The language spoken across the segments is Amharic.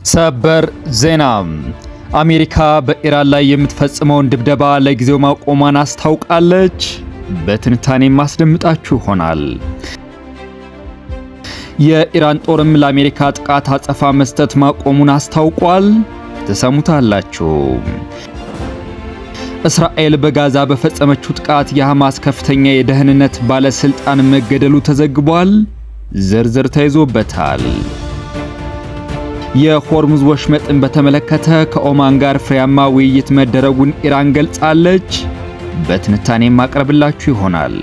ሰበር ዜና አሜሪካ በኢራን ላይ የምትፈጽመውን ድብደባ ለጊዜው ማቆሟን አስታውቃለች። በትንታኔ ማስደምጣችሁ ይሆናል። የኢራን ጦርም ለአሜሪካ ጥቃት አጸፋ መስጠት ማቆሙን አስታውቋል። ተሰሙታላችሁ። እስራኤል በጋዛ በፈጸመችው ጥቃት የሐማስ ከፍተኛ የደህንነት ባለስልጣን መገደሉ ተዘግቧል። ዝርዝር ተይዞበታል። የሆርሙዝ ወሽመጥን በተመለከተ ከኦማን ጋር ፍሬያማ ውይይት መደረጉን ኢራን ገልጻለች። በትንታኔ ማቅረብላችሁ ይሆናል።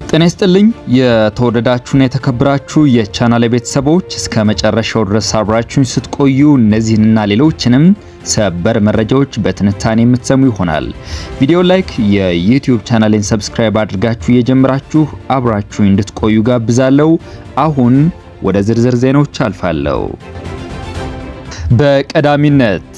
ጤና ይስጥልኝ የተወደዳችሁና የተከበራችሁ የቻናሌ ቤተሰቦች፣ እስከ መጨረሻው ድረስ አብራችሁን ስትቆዩ እነዚህንና ሌሎችንም ሰበር መረጃዎች በትንታኔ የምትሰሙ ይሆናል። ቪዲዮ ላይክ፣ የዩቲዩብ ቻናሌን ሰብስክራይብ አድርጋችሁ የጀመራችሁ አብራችሁ እንድትቆዩ ጋብዛለሁ። አሁን ወደ ዝርዝር ዜናዎች አልፋለሁ። በቀዳሚነት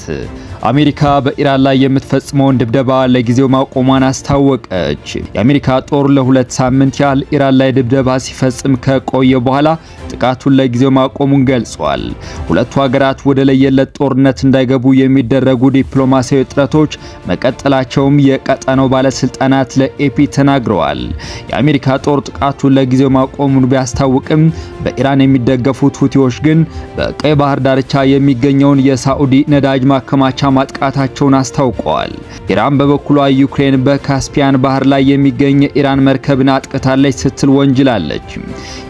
አሜሪካ በኢራን ላይ የምትፈጽመውን ድብደባ ለጊዜው ማቆሟን አስታወቀች። የአሜሪካ ጦር ለሁለት ሳምንት ያህል ኢራን ላይ ድብደባ ሲፈጽም ከቆየ በኋላ ጥቃቱን ለጊዜው ማቆሙን ገልጿል። ሁለቱ ሀገራት ወደ ለየለት ጦርነት እንዳይገቡ የሚደረጉ ዲፕሎማሲያዊ ጥረቶች መቀጠላቸውም የቀጠናው ባለስልጣናት ለኤፒ ተናግረዋል። የአሜሪካ ጦር ጥቃቱን ለጊዜው ማቆሙን ቢያስታውቅም በኢራን የሚደገፉት ሁቲዎች ግን በቀይ ባህር ዳርቻ የሚገኘውን የሳዑዲ ነዳጅ ማከማቻ ማጥቃታቸውን አስታውቀዋል። ኢራን በበኩሏ ዩክሬን በካስፒያን ባህር ላይ የሚገኝ የኢራን መርከብን አጥቅታለች ስትል ወንጅላለች።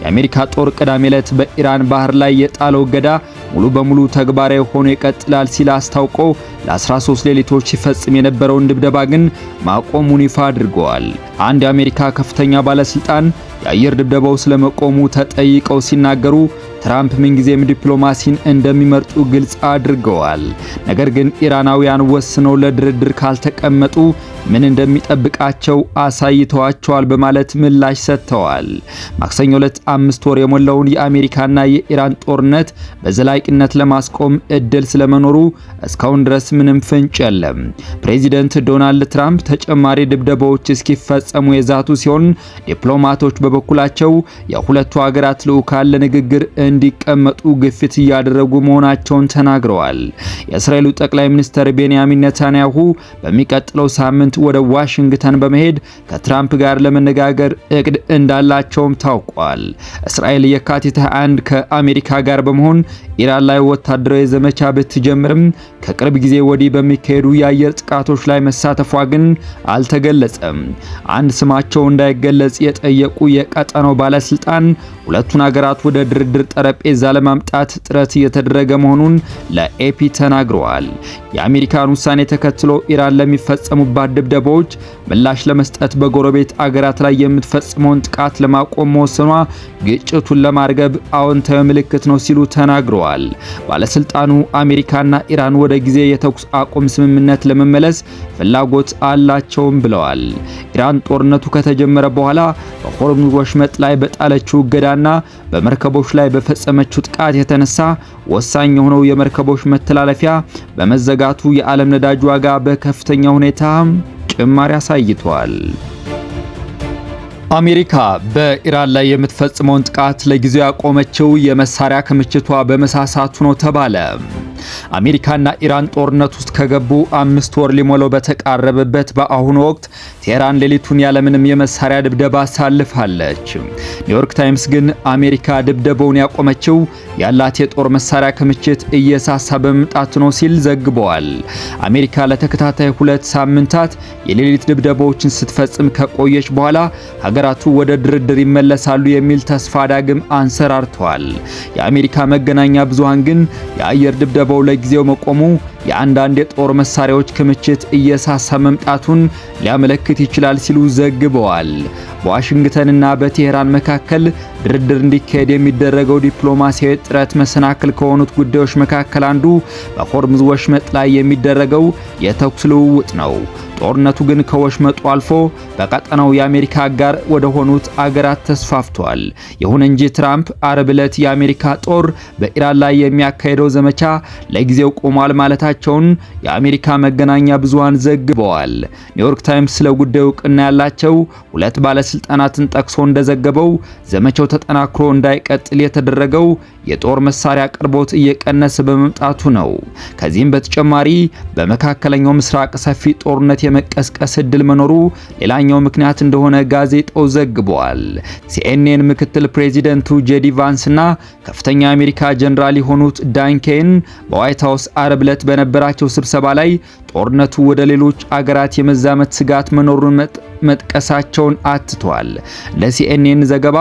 የአሜሪካ ጦር ቅዳሜ ዕለት በኢራን ባህር ላይ የጣለው እገዳ ሙሉ በሙሉ ተግባራዊ ሆኖ ይቀጥላል ሲል አስታውቆ ለ13 ሌሊቶች ሲፈጽም የነበረውን ድብደባ ግን ማቆሙን ይፋ አድርገዋል። አንድ የአሜሪካ ከፍተኛ ባለስልጣን የአየር ድብደባው ስለመቆሙ ተጠይቀው ሲናገሩ ትራምፕ ምንጊዜም ዲፕሎማሲን እንደሚመርጡ ግልጽ አድርገዋል። ነገር ግን ኢራናውያን ወስነው ለድርድር ካልተቀመጡ ምን እንደሚጠብቃቸው አሳይተዋቸዋል በማለት ምላሽ ሰጥተዋል። ማክሰኞ ዕለት 5 ወር የሞላውን የአሜሪካና የኢራን ጦርነት በዘላቂነት ለማስቆም እድል ስለመኖሩ እስካሁን ድረስ ምንም ፍንጭ የለም። ፕሬዚደንት ዶናልድ ትራምፕ ተጨማሪ ድብደባዎች እስኪፈጸሙ የዛቱ ሲሆን ዲፕሎማቶች በበኩላቸው የሁለቱ ሀገራት ልዑካን ለንግግር እንዲቀመጡ ግፊት እያደረጉ መሆናቸውን ተናግረዋል። የእስራኤሉ ጠቅላይ ሚኒስትር ቤንያሚን ኔታንያሁ በሚቀጥለው ሳምንት ወደ ዋሽንግተን በመሄድ ከትራምፕ ጋር ለመነጋገር እቅድ እንዳላቸውም ታውቋል። እስራኤል የካቲት 21 ከአሜሪካ ጋር በመሆን ኢራን ላይ ወታደራዊ ዘመቻ ብትጀምርም ከቅርብ ጊዜ ወዲህ በሚካሄዱ የአየር ጥቃቶች ላይ መሳተፏ ግን አልተገለጸም። አንድ ስማቸው እንዳይገለጽ የጠየቁ የቀጠናው ባለስልጣን ሁለቱን ሀገራት ወደ ድርድር ጠረጴዛ ለማምጣት ጥረት እየተደረገ መሆኑን ለኤፒ ተናግረዋል። የአሜሪካን ውሳኔ ተከትሎ ኢራን ለሚፈጸሙባት ድብደባዎች ምላሽ ለመስጠት በጎረቤት አገራት ላይ የምትፈጽመውን ጥቃት ለማቆም መወሰኗ ግጭቱን ለማርገብ አዎንታዊ ምልክት ነው ሲሉ ተናግረዋል። ባለስልጣኑ አሜሪካና ኢራን ወደ ጊዜ የተኩስ አቁም ስምምነት ለመመለስ ፍላጎት አላቸውም ብለዋል። ኢራን ጦርነቱ ከተጀመረ በኋላ በሆርሙዝ ወሽመጥ ላይ በጣለችው እገዳና በመርከቦች ላይ በፈጸመችው ጥቃት የተነሳ ወሳኝ የሆነው የመርከቦች መተላለፊያ በመዘጋቱ የዓለም ነዳጅ ዋጋ በከፍተኛ ሁኔታ ጭማሪ አሳይቷል። አሜሪካ በኢራን ላይ የምትፈጽመውን ጥቃት ለጊዜው ያቆመችው የመሳሪያ ክምችቷ በመሳሳቱ ነው ተባለ። አሜሪካና ኢራን ጦርነት ውስጥ ከገቡ 5 ወር ሊሞላው በተቃረበበት በአሁኑ ወቅት ቴህራን ሌሊቱን ያለምንም የመሳሪያ ድብደባ አሳልፋለች። ኒውዮርክ ታይምስ ግን አሜሪካ ድብደባውን ያቆመችው ያላት የጦር መሳሪያ ክምችት እየሳሳ በመምጣቱ ነው ሲል ዘግቧል። አሜሪካ ለተከታታይ 2 ሳምንታት የሌሊት ድብደባዎችን ስትፈጽም ከቆየች በኋላ ሀገራቱ ወደ ድርድር ይመለሳሉ የሚል ተስፋ ዳግም አንሰራርተዋል። የአሜሪካ መገናኛ ብዙሃን ግን የአየር ድብደባው ለጊዜው መቆሙ የአንዳንድ የጦር መሳሪያዎች ክምችት እየሳሳ መምጣቱን ሊያመለክት ይችላል ሲሉ ዘግበዋል። በዋሽንግተንና በቴህራን መካከል ድርድር እንዲካሄድ የሚደረገው ዲፕሎማሲያዊ ጥረት መሰናክል ከሆኑት ጉዳዮች መካከል አንዱ በሆርሙዝ ወሽመጥ ላይ የሚደረገው የተኩስ ልውውጥ ነው። ጦርነቱ ግን ከወሽመጡ አልፎ በቀጠናው የአሜሪካ አጋር ወደ ሆኑት አገራት ተስፋፍቷል። ይሁን እንጂ ትራምፕ አርብ ዕለት የአሜሪካ ጦር በኢራን ላይ የሚያካሄደው ዘመቻ ለጊዜው ቆሟል ማለታቸውን የአሜሪካ መገናኛ ብዙሃን ዘግበዋል። ኒውዮርክ ታይምስ ስለ ጉዳዩ እውቅና ያላቸው ሁለት ባለስልጣናትን ጠቅሶ እንደዘገበው ዘመቻው ተጠናክሮ እንዳይቀጥል የተደረገው የጦር መሳሪያ አቅርቦት እየቀነሰ በመምጣቱ ነው። ከዚህም በተጨማሪ በመካከለኛው ምስራቅ ሰፊ ጦርነት የመቀስቀስ እድል መኖሩ ሌላኛው ምክንያት እንደሆነ ጋዜጣው ዘግቧል። ሲኤንኤን ምክትል ፕሬዚደንቱ ጄዲ ቫንስ እና ከፍተኛ የአሜሪካ ጀነራል የሆኑት ዳን ኬን በዋይት ሃውስ አርብ ዕለት በነበራቸው ስብሰባ ላይ ጦርነቱ ወደ ሌሎች አገራት የመዛመት ስጋት መኖሩን መጥቀሳቸውን አትቷል። ለሲኤንኤን ዘገባ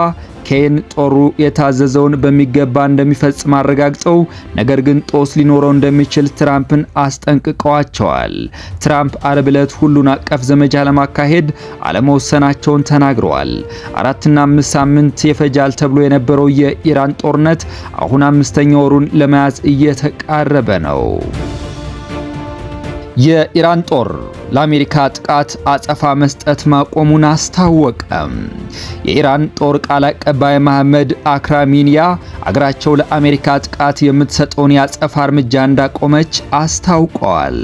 ኬን ጦሩ የታዘዘውን በሚገባ እንደሚፈጽም አረጋግጠው ነገር ግን ጦስ ሊኖረው እንደሚችል ትራምፕን አስጠንቅቀዋቸዋል። ትራምፕ አርብ ዕለት ሁሉን አቀፍ ዘመቻ ለማካሄድ አለመወሰናቸውን ተናግረዋል። 4 እና 5 ሳምንት የፈጃል ተብሎ የነበረው የኢራን ጦርነት አሁን 5ኛ ወሩን ለመያዝ እየተቃረበ ነው። የኢራን ጦር ለአሜሪካ ጥቃት አጸፋ መስጠት ማቆሙን አስታወቀ። የኢራን ጦር ቃል አቀባይ መሐመድ አክራሚኒያ አገራቸው ለአሜሪካ ጥቃት የምትሰጠውን የአጸፋ እርምጃ እንዳቆመች አስታውቀዋል።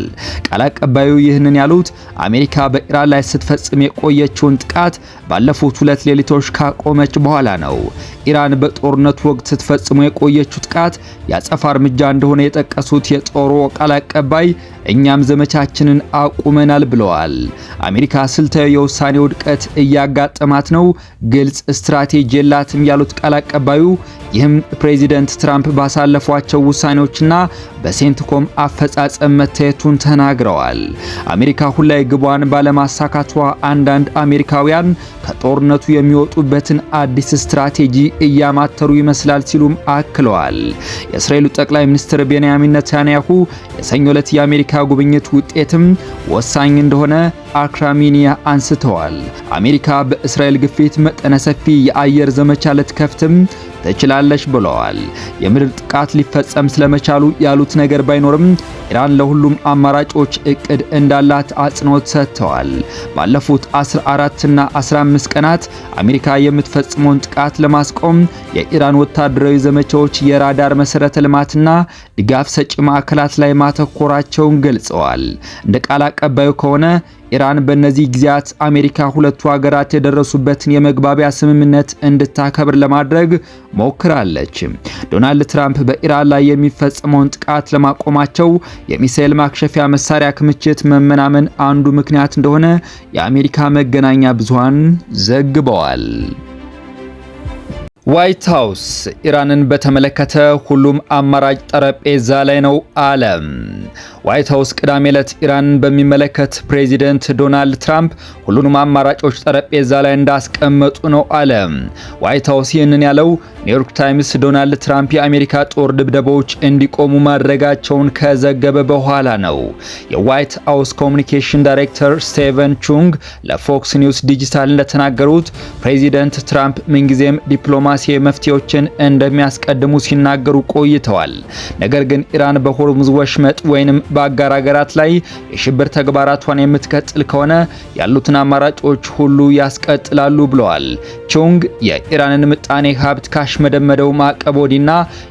ቃል አቀባዩ ይህንን ያሉት አሜሪካ በኢራን ላይ ስትፈጽም የቆየችውን ጥቃት ባለፉት 2 ሌሊቶች ካቆመች በኋላ ነው። ኢራን በጦርነቱ ወቅት ስትፈጽም የቆየችው ጥቃት የአጸፋ እርምጃ እንደሆነ የጠቀሱት የጦሩ ቃል አቀባይ እኛም ዘመቻችንን አቁመናል ብለዋል። አሜሪካ ስልታዊ የውሳኔ ውድቀት እያጋጠማት ነው፣ ግልጽ ስትራቴጂ የላትም ያሉት ቃል አቀባዩ ይህም ፕሬዚደንት ትራምፕ ባሳለፏቸው ውሳኔዎችና በሴንትኮም አፈጻጸም መታየቱን ተናግረዋል። አሜሪካ ሁላይ ግቧን ባለማሳካቷ አንዳንድ አሜሪካውያን ከጦርነቱ የሚወጡበትን አዲስ ስትራቴጂ እያማተሩ ይመስላል ሲሉም አክለዋል። የእስራኤሉ ጠቅላይ ሚኒስትር ቤንያሚን ኔታንያሁ የሰኞ ዕለት የአሜሪካ ጉብኝት ውጤትም ወሳኝ እንደሆነ አክራሚኒያ አንስተዋል። አሜሪካ በእስራኤል ግፊት መጠነ ሰፊ የአየር ዘመቻ ልትከፍትም ትችላለች ብለዋል። የምድር ጥቃት ሊፈጸም ስለመቻሉ ያሉት ነገር ባይኖርም ኢራን ለሁሉም አማራጮች እቅድ እንዳላት አጽንኦት ሰጥተዋል። ባለፉት 14 እና 15 ቀናት አሜሪካ የምትፈጽመውን ጥቃት ለማስቆም የኢራን ወታደራዊ ዘመቻዎች የራዳር መሰረተ ልማትና ድጋፍ ሰጪ ማዕከላት ላይ ማተኮራቸውን ገልጸዋል። እንደ ቃል አቀባዩ ከሆነ ኢራን በእነዚህ ጊዜያት አሜሪካ ሁለቱ ሀገራት የደረሱበትን የመግባቢያ ስምምነት እንድታከብር ለማድረግ ሞክራለች። ዶናልድ ትራምፕ በኢራን ላይ የሚፈጸመውን ጥቃት ለማቆማቸው የሚሳኤል ማክሸፊያ መሳሪያ ክምችት መመናመን አንዱ ምክንያት እንደሆነ የአሜሪካ መገናኛ ብዙሃን ዘግበዋል። ዋይት ሃውስ ኢራንን በተመለከተ ሁሉም አማራጭ ጠረጴዛ ላይ ነው አለ። ዋይት ሃውስ ቅዳሜ ዕለት ኢራንን በሚመለከት ፕሬዚደንት ዶናልድ ትራምፕ ሁሉንም አማራጮች ጠረጴዛ ላይ እንዳስቀመጡ ነው አለ። ዋይት ሃውስ ይህንን ያለው ኒውዮርክ ታይምስ ዶናልድ ትራምፕ የአሜሪካ ጦር ድብደባዎች እንዲቆሙ ማድረጋቸውን ከዘገበ በኋላ ነው። የዋይት ሃውስ ኮሚኒኬሽን ዳይሬክተር ስቴቨን ቹንግ ለፎክስ ኒውስ ዲጂታል እንደተናገሩት ፕሬዚደንት ትራምፕ ምንጊዜም ዲፕሎማሲ መፍትሄዎችን እንደሚያስቀድሙ ሲናገሩ ቆይተዋል። ነገር ግን ኢራን በሆርሙዝ ወሽመጥ ወይንም በአጋር ሀገራት ላይ የሽብር ተግባራቷን የምትቀጥል ከሆነ ያሉትን አማራጮች ሁሉ ያስቀጥላሉ ብለዋል። ቹንግ የኢራንን ምጣኔ ሀብት ካሽመደመደው ማዕቀብ ወዲህና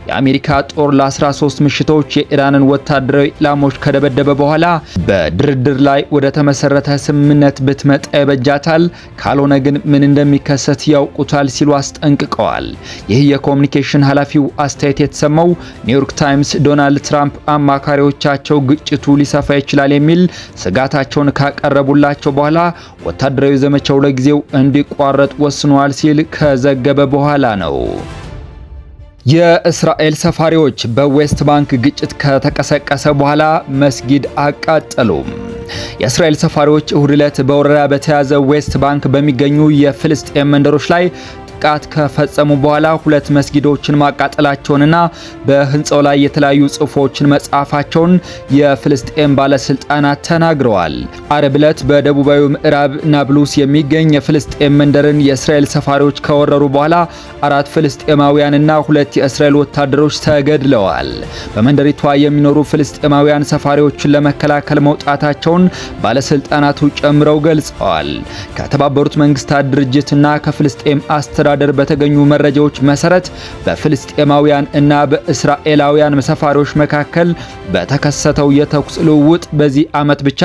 የአሜሪካ ጦር ለ13 ምሽቶች የኢራንን ወታደራዊ ኢላማዎች ከደበደበ በኋላ በድርድር ላይ ወደ ተመሰረተ ስምምነት ብትመጣ ይበጃታል፣ ካልሆነ ግን ምን እንደሚከሰት ያውቁታል ሲሉ አስጠንቅቀዋል። ይህ የኮሚኒኬሽን ኃላፊው አስተያየት የተሰማው ኒውዮርክ ታይምስ ዶናልድ ትራምፕ አማካሪዎቻቸው ግጭቱ ሊሰፋ ይችላል የሚል ስጋታቸውን ካቀረቡላቸው በኋላ ወታደራዊ ዘመቻው ለጊዜው እንዲቋረጥ ወስኗል ሲል ከዘገበ በኋላ ነው። የእስራኤል ሰፋሪዎች በዌስት ባንክ ግጭት ከተቀሰቀሰ በኋላ መስጊድ አቃጠሉ። የእስራኤል ሰፋሪዎች እሁድ ዕለት በወረራ በተያዘ ዌስት ባንክ በሚገኙ የፍልስጤም መንደሮች ላይ ጥቃት ከፈጸሙ በኋላ 2 መስጊዶችን ማቃጠላቸውንና በህንጻው ላይ የተለያዩ ጽሑፎችን መጻፋቸውን የፍልስጤም ባለስልጣናት ተናግረዋል። አርብ ዕለት በደቡባዊ ምዕራብ ናብሉስ የሚገኝ የፍልስጤም መንደርን የእስራኤል ሰፋሪዎች ከወረሩ በኋላ 4 ፍልስጤማውያንና 2 የእስራኤል ወታደሮች ተገድለዋል። በመንደሪቷ የሚኖሩ ፍልስጤማውያን ሰፋሪዎችን ለመከላከል መውጣታቸውን ባለስልጣናቱ ጨምረው ገልጸዋል። ከተባበሩት መንግስታት ድርጅትና ከፍልስጤም አስተዳደር በተገኙ መረጃዎች መሰረት በፍልስጤማውያን እና በእስራኤላውያን ሰፋሪዎች መካከል በተከሰተው የተኩስ ልውውጥ በዚህ ዓመት ብቻ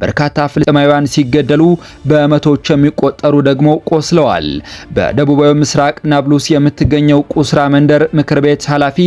በርካታ ፍልስጤማውያን ሲገደሉ በመቶዎች የሚቆጠሩ ደግሞ ቆስለዋል። በደቡባዊ ምስራቅ ናብሉስ የምትገኘው ቁስራ መንደር ምክር ቤት ኃላፊ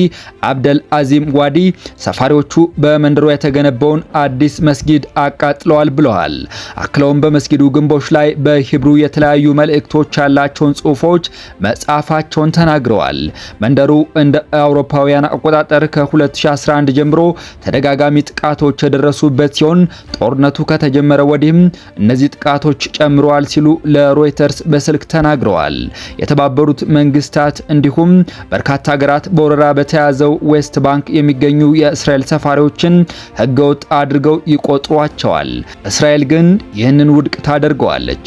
አብደል አዚም ዋዲ ሰፋሪዎቹ በመንደሩ የተገነባውን አዲስ መስጊድ አቃጥለዋል ብለዋል። አክለውም በመስጊዱ ግንቦች ላይ በሂብሩ የተለያዩ መልእክቶች ያላቸውን ጽሑፎች መጻፋቸውን ተናግረዋል። መንደሩ እንደ አውሮፓውያን አቆጣጠር ከ2011 ጀምሮ ተደጋጋሚ ጥቃቶች የደረሱበት ሲሆን ጦርነቱ ከተጀመረ ወዲህም እነዚህ ጥቃቶች ጨምረዋል ሲሉ ለሮይተርስ በስልክ ተናግረዋል። የተባበሩት መንግስታት እንዲሁም በርካታ ሀገራት በወረራ በተያዘው ዌስት ባንክ የሚገኙ የእስራኤል ሰፋሪዎችን ህገወጥ አድርገው ይቆጥሯቸዋል። እስራኤል ግን ይህንን ውድቅ ታደርገዋለች።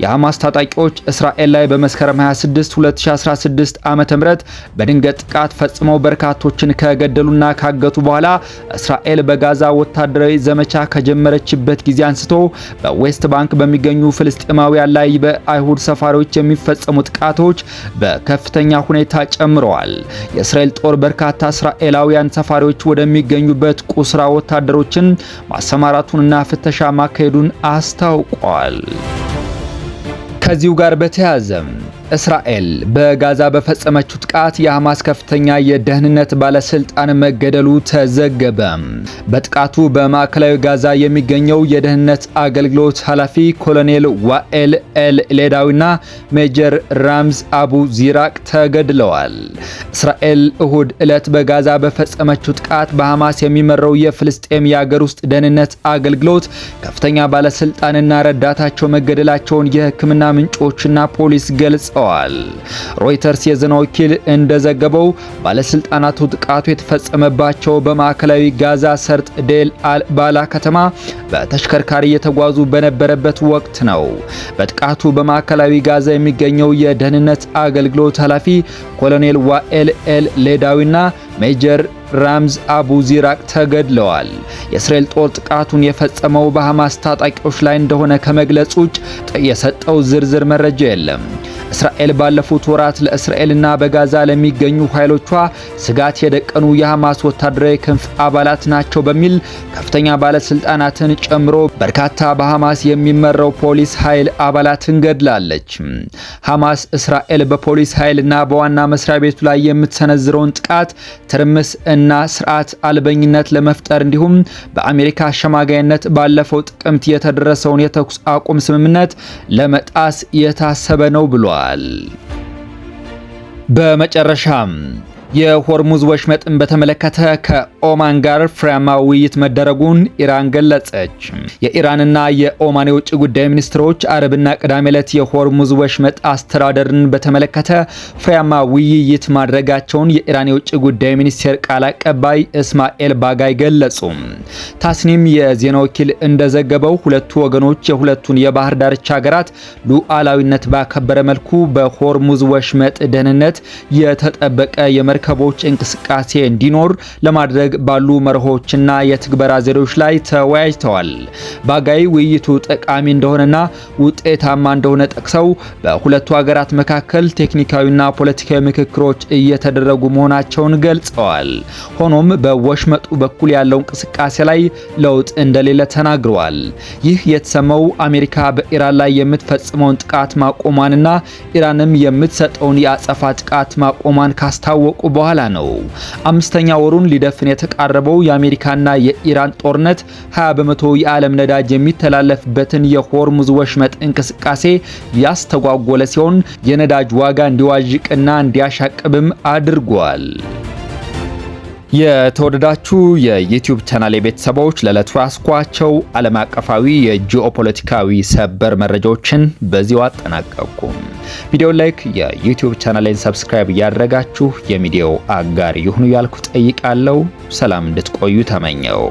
የሐማስ ታጣቂዎች እስራኤል ላይ በመስከረም 26 2016 ዓመተ ምህረት በድንገት ጥቃት ፈጽመው በርካቶችን ከገደሉና ካገቱ በኋላ እስራኤል በጋዛ ወታደራዊ ዘመቻ ከጀመረችበት ጊዜ አንስቶ በዌስት ባንክ በሚገኙ ፍልስጤማውያን ላይ በአይሁድ ሰፋሪዎች የሚፈጸሙ ጥቃቶች በከፍተኛ ሁኔታ ጨምረዋል። የእስራኤል ጦር በርካታ እስራኤላውያን ሰፋሪዎች ወደሚገኙበት ቁስራ ወታደሮችን ማሰማራቱንና ፍተሻ ማካሄዱን አስታውቋል። ከዚሁ ጋር በተያያዘ እስራኤል በጋዛ በፈጸመችው ጥቃት የሐማስ ከፍተኛ የደህንነት ባለስልጣን መገደሉ ተዘገበ። በጥቃቱ በማዕከላዊ ጋዛ የሚገኘው የደህንነት አገልግሎት ኃላፊ ኮሎኔል ዋኤል ኤል ሌዳዊና ሜጀር ራምዝ አቡ ዚራቅ ተገድለዋል። እስራኤል እሁድ ዕለት በጋዛ በፈጸመችው ጥቃት በሐማስ የሚመራው የፍልስጤም የአገር ውስጥ ደህንነት አገልግሎት ከፍተኛ ባለስልጣንና ረዳታቸው መገደላቸውን የሕክምና ምንጮችና ፖሊስ ገልጸዋል። ሮይተርስ የዜና ወኪል እንደዘገበው ባለስልጣናቱ ጥቃቱ የተፈጸመባቸው በማዕከላዊ ጋዛ ሰርጥ ዴል አል ባላ ከተማ በተሽከርካሪ እየተጓዙ በነበረበት ወቅት ነው። በጥቃቱ በማዕከላዊ ጋዛ የሚገኘው የደህንነት አገልግሎት ኃላፊ ኮሎኔል ዋኤል ኤል ሌዳዊና ሜጀር ራምዝ አቡ ዚራቅ ተገድለዋል። የእስራኤል ጦር ጥቃቱን የፈጸመው በሐማስ ታጣቂዎች ላይ እንደሆነ ከመግለጽ ውጭ የሰጠው ዝርዝር መረጃ የለም። እስራኤል ባለፉት ወራት ለእስራኤልና በጋዛ ለሚገኙ ኃይሎቿ ስጋት የደቀኑ የሐማስ ወታደራዊ ክንፍ አባላት ናቸው በሚል ከፍተኛ ባለስልጣናትን ጨምሮ በርካታ በሐማስ የሚመራው ፖሊስ ኃይል አባላትን ገድላለች። ሐማስ እስራኤል በፖሊስ ኃይልና በዋና መስሪያ ቤቱ ላይ የምትሰነዝረውን ጥቃት ትርምስ እና ስርዓት አልበኝነት ለመፍጠር እንዲሁም በአሜሪካ አሸማጋይነት ባለፈው ጥቅምት የተደረሰውን የተኩስ አቁም ስምምነት ለመጣስ የታሰበ ነው ብሏል። በመጨረሻም የሆርሙዝ ወሽመጥን በተመለከተ ከኦማን ጋር ፍሬያማ ውይይት መደረጉን ኢራን ገለጸች። የኢራንና የኦማን የውጭ ጉዳይ ሚኒስትሮች አርብና ቅዳሜ ዕለት የሆርሙዝ ወሽመጥ አስተዳደርን በተመለከተ ፍሬያማ ውይይት ማድረጋቸውን የኢራን የውጭ ጉዳይ ሚኒስቴር ቃል አቀባይ እስማኤል ባጋይ ገለጹ። ታስኒም የዜና ወኪል እንደዘገበው ሁለቱ ወገኖች የሁለቱን የባህር ዳርቻ ሀገራት ሉዓላዊነት ባከበረ መልኩ በሆርሙዝ ወሽመጥ ደህንነት የተጠበቀ የመርከቦች እንቅስቃሴ እንዲኖር ለማድረግ ባሉ መርሆችና የትግበራ ዘዴዎች ላይ ተወያይተዋል። ባጋይ ውይይቱ ጠቃሚ እንደሆነና ውጤታማ እንደሆነ ጠቅሰው በሁለቱ ሀገራት መካከል ቴክኒካዊና ፖለቲካዊ ምክክሮች እየተደረጉ መሆናቸውን ገልጸዋል። ሆኖም በወሽመጡ በኩል ያለው እንቅስቃሴ ላይ ለውጥ እንደሌለ ተናግረዋል። ይህ የተሰማው አሜሪካ በኢራን ላይ የምትፈጽመውን ጥቃት ማቆሟንና ኢራንም የምትሰጠውን የአጸፋ ጥቃት ማቆሟን ካስታወቁ በኋላ ነው። አምስተኛ ወሩን ሊደፍን የተቃረበው የአሜሪካና የኢራን ጦርነት 20 በመቶ የዓለም ነዳጅ የሚተላለፍበትን የሆርሙዝ ወሽመጥ እንቅስቃሴ ያስተጓጎለ ሲሆን የነዳጅ ዋጋ እንዲዋዥቅና እንዲያሻቅብም አድርጓል። የተወደዳችሁ የዩቲዩብ ቻናል ቤተሰቦች ለዕለቱ ያስኳቸው ዓለም አቀፋዊ የጂኦፖለቲካዊ ሰበር መረጃዎችን በዚሁ አጠናቀቁ። ቪዲዮ ላይክ፣ የዩቲዩብ ቻናሌን ሰብስክራይብ እያደረጋችሁ የሚዲያው አጋር ይሁኑ ያልኩ ጠይቃለሁ። ሰላም እንድትቆዩ ተመኘው።